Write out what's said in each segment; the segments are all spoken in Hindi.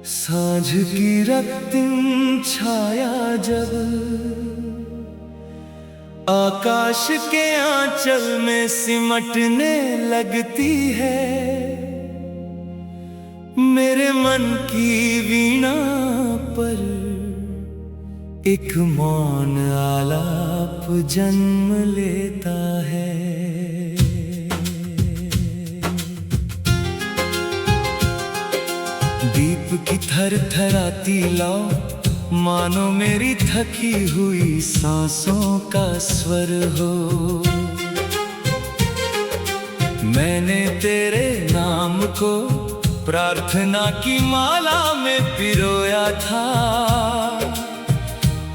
सांझ की रक्तिम छाया जब आकाश के आंचल में सिमटने लगती है, मेरे मन की वीणा पर एक मौन आलाप जन्म लेता है। दीप की थरथराती लौ मानो मेरी थकी हुई सांसों का स्वर हो। मैंने तेरे नाम को प्रार्थना की माला में पिरोया था,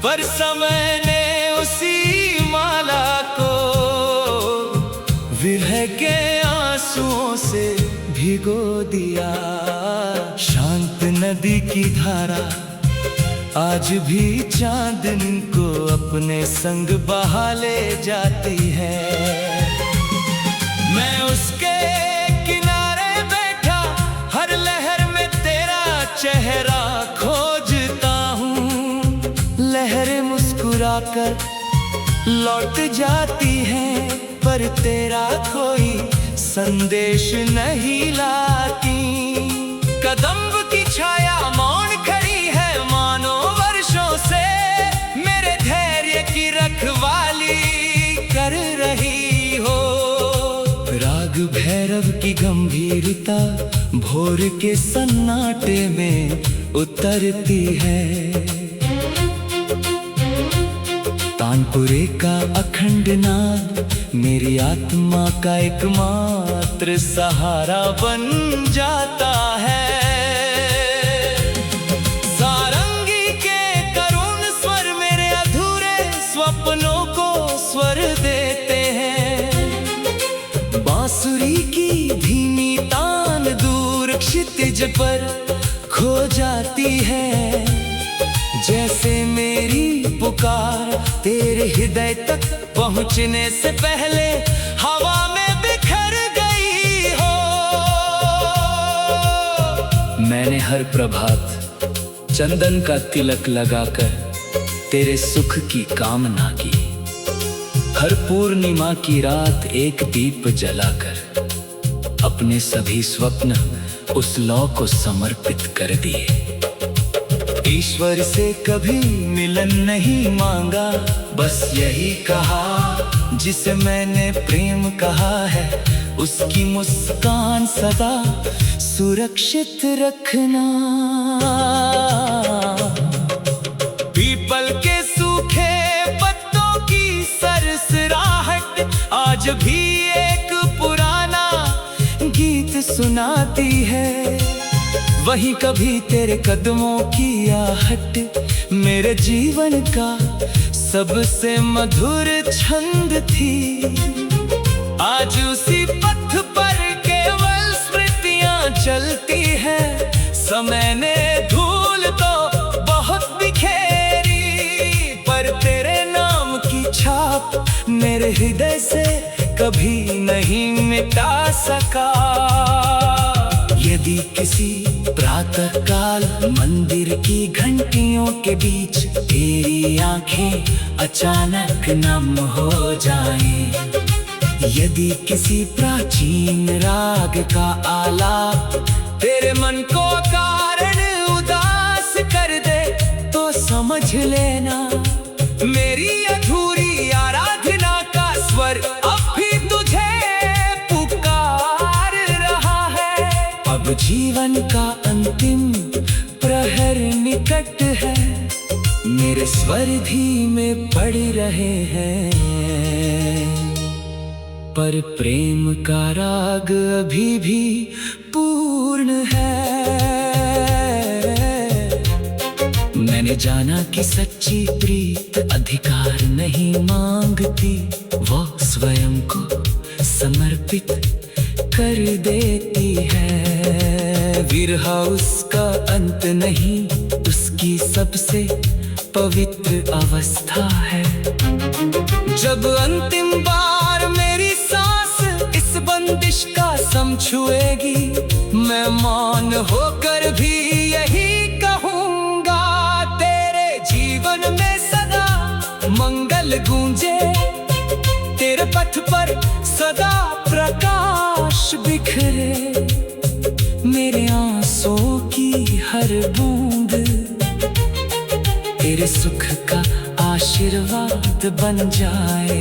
पर समय ने उसी माला को विरह के आंसुओं से भिगो दिया। शांत नदी की धारा आज भी चांदनी को अपने संग बहा ले जाती है। मैं उसके किनारे बैठा हर लहर में तेरा चेहरा खोजता हूँ। लहरें मुस्कुराकर लौट जाती हैं, पर तेरा कोई संदेश नहीं लाती। कदम्ब की छाया मौन खड़ी है मानो वर्षों से, मेरे धैर्य की रखवाली कर रही हो। राग भैरव की गंभीरता भोर के सन्नाटे में उतरती है। तानपुरे का अखंड नाद मेरी आत्मा का एकमात्र सहारा बन जाता है। सारंगी के करुण स्वर मेरे अधूरे स्वप्नों को स्वर देते हैं। बांसुरी की धीमी तान दूर क्षितिज पर खो जाती है, जैसे मेरी पुकार तेरे हृदय तक पहुंचने से पहले हवा में बिखर गई हो। मैंने हर प्रभात चंदन का तिलक लगाकर तेरे सुख की कामना की। हर पूर्णिमा की रात एक दीप जलाकर अपने सभी स्वप्न उस लौ को समर्पित कर दिए। ईश्वर से कभी मिलन नहीं मांगा, बस यही कहा जिसे मैंने प्रेम कहा है। उसकी मुस्कान सदा सुरक्षित रखना। पीपल के सूखे पत्तों की सरसराहट आज भी एक पुराना गीत सुनाती है। वहीं कभी तेरे कदमों की आहट मेरे जीवन का सबसे मधुर छंद थी। आज उसी पथ पर केवल स्मृतियां चलती हैं। समय ने धूल तो बहुत बिखेरी, पर तेरे नाम की छाप मेरे हृदय से कभी नहीं मिटा सका। यदि किसी प्रातः काल मंदिर की घंटियों के बीच तेरी आंखें अचानक नम हो जाएं, यदि किसी प्राचीन राग का आलाप तेरे मन को कारण उदास कर दे, तो समझ लेना मेरी अधूरी आराधना का स्वर अब भी तुझे पुकार रहा है। अब जीवन का अंतिम प्रहर निकट है, मेरे स्वर धीमे पड़ रहे हैं, पर प्रेम का राग अभी भी पूर्ण है। मैंने जाना कि सच्ची प्रीत अधिकार नहीं मांगती, वो स्वयं को समर्पित कर देती है। विरह उसका अंत नहीं, उसकी सबसे पवित्र अवस्था है। जब अंतिम बार मेरी सांस इस बंदिश का सम छुएगी, मैं मौन होकर भी यही मंगल गूंजे तेरे पथ पर सदा प्रकाश बिखरे, मेरे आंसुओं की हर बूंद तेरे सुख का आशीर्वाद बन जाए।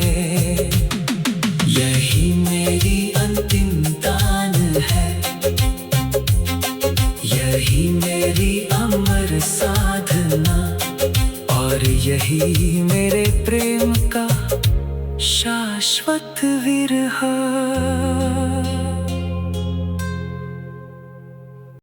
यही मेरी अंतिम दान है, यही मेरी अमर साधना, और यही मेरे प्रेम का शाश्वत विरह।